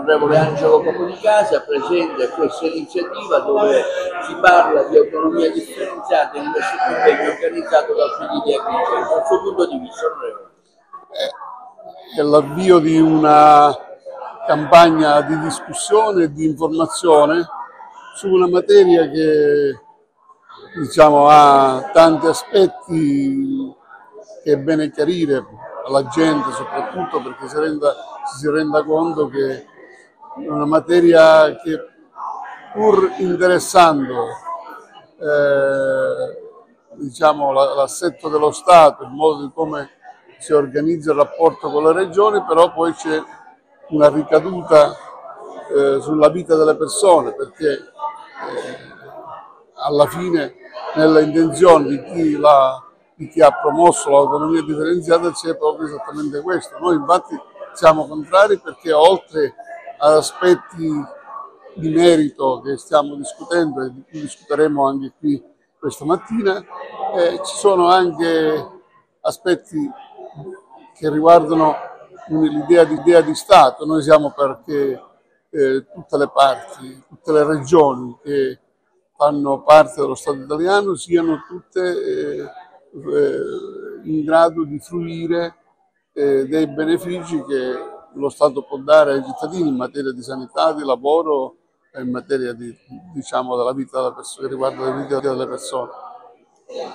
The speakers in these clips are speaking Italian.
l'onorevole Angelo Caponicasa, presente a questa iniziativa dove si parla di autonomia differenziata in questo convegno organizzato dal PD di Agrigento. Dal suo punto di vista, onorevole. È l'avvio di una campagna di discussione e di informazione su una materia che ha tanti aspetti che è bene chiarire alla gente, soprattutto perché si renda conto che è una materia che, pur interessando l'assetto dello Stato, il modo di come si organizza il rapporto con le regioni, però poi c'è una ricaduta sulla vita delle persone, perché alla fine nella intenzione di chi ha promosso l'autonomia differenziata c'è proprio esattamente questo. Noi infatti siamo contrari perché oltre ad aspetti di merito che stiamo discutendo e di cui discuteremo anche qui questa mattina, ci sono anche aspetti che riguardano l'idea di Stato. Noi siamo perché tutte le parti, tutte le regioni che fanno parte dello Stato italiano siano tutte in grado di fruire dei benefici che lo Stato può dare ai cittadini in materia di sanità, di lavoro e in materia della vita delle persone, che riguarda la vita delle persone.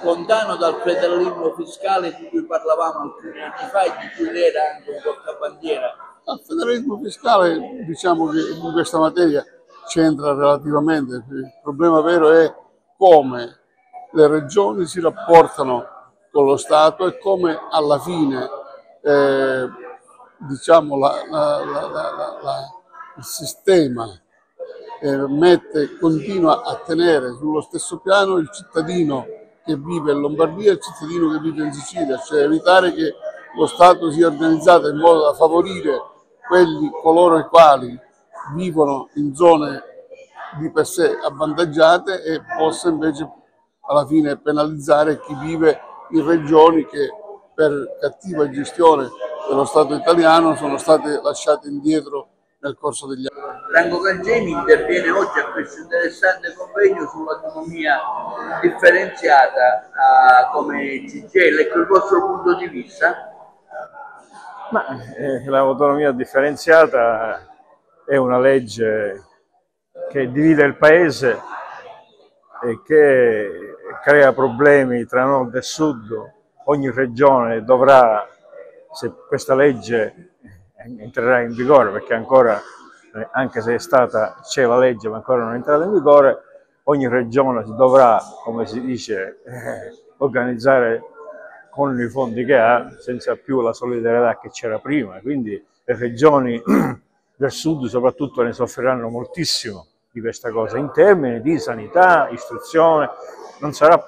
Lontano dal federalismo fiscale di cui parlavamo alcuni anni fa e di cui lei era anche un portabandiera. Il federalismo fiscale, diciamo che in questa materia c'entra relativamente. Il problema vero è come le regioni si rapportano con lo Stato e come alla fine il sistema continua a tenere sullo stesso piano il cittadino che vive in Lombardia e il cittadino che vive in Sicilia, cioè evitare che lo Stato sia organizzato in modo da favorire coloro i quali vivono in zone di per sé avvantaggiate e possa invece alla fine penalizzare chi vive in regioni che per cattiva gestione dello Stato italiano sono state lasciate indietro nel corso degli anni. Franco Cangemi interviene oggi a questo interessante convegno sull'autonomia differenziata come CGIL. Ecco il vostro punto di vista. L'autonomia differenziata è una legge che divide il paese e che crea problemi tra nord e sud. Ogni regione dovrà, se questa legge entrerà in vigore, perché ancora, anche se c'è la legge ma ancora non è entrata in vigore, ogni regione si dovrà, come si dice, organizzare con i fondi che ha, senza più la solidarietà che c'era prima. Quindi le regioni del sud soprattutto ne soffriranno moltissimo di questa cosa, in termini di sanità, istruzione. Non sarà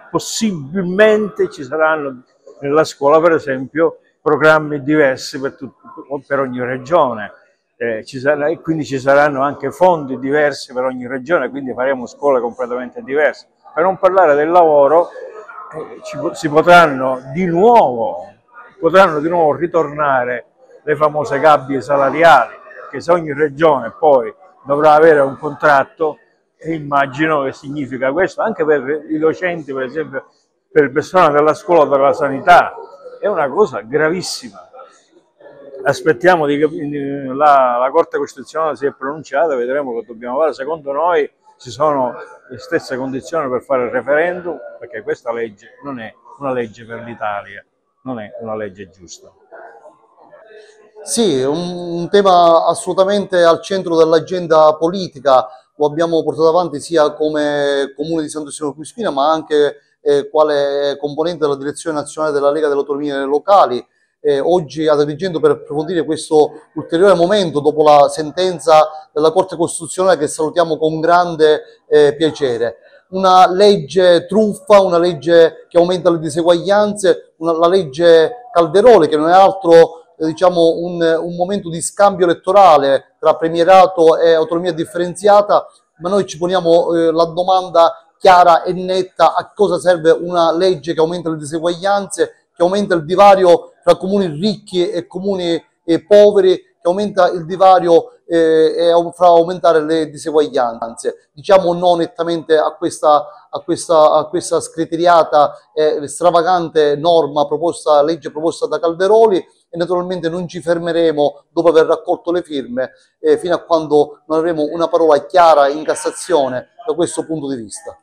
possibilmente, ci saranno nella scuola per esempio programmi diversi per ogni regione, e quindi ci saranno anche fondi diversi per ogni regione, quindi faremo scuole completamente diverse. Per non parlare del lavoro, potranno di nuovo ritornare le famose gabbie salariali, che se ogni regione poi dovrà avere un contratto, e immagino che significa questo anche per i docenti, per esempio per il personale della scuola o della sanità. È una cosa gravissima. Aspettiamo la Corte Costituzionale si è pronunciata, vedremo cosa dobbiamo fare. Secondo noi ci sono le stesse condizioni per fare il referendum, perché questa legge non è una legge per l'Italia, non è una legge giusta. Sì, un tema assolutamente al centro dell'agenda politica. Lo abbiamo portato avanti sia come Comune di Sant'Agostino Quispina, ma anche quale componente della direzione nazionale della Lega delle Autonomie Locali. Oggi ad Agrigento per approfondire questo ulteriore momento dopo la sentenza della Corte Costituzionale, che salutiamo con grande piacere. Una legge truffa, una legge che aumenta le diseguaglianze, la legge Calderoli, che non è altro un momento di scambio elettorale tra premierato e autonomia differenziata, ma noi ci poniamo la domanda chiara e netta: a cosa serve una legge che aumenta le diseguaglianze, che aumenta il divario tra comuni ricchi e comuni poveri, che aumenta il divario e fa aumentare le diseguaglianze. Diciamo no nettamente a questa scriteriata e stravagante legge proposta da Calderoli, e naturalmente non ci fermeremo dopo aver raccolto le firme fino a quando non avremo una parola chiara in Cassazione da questo punto di vista.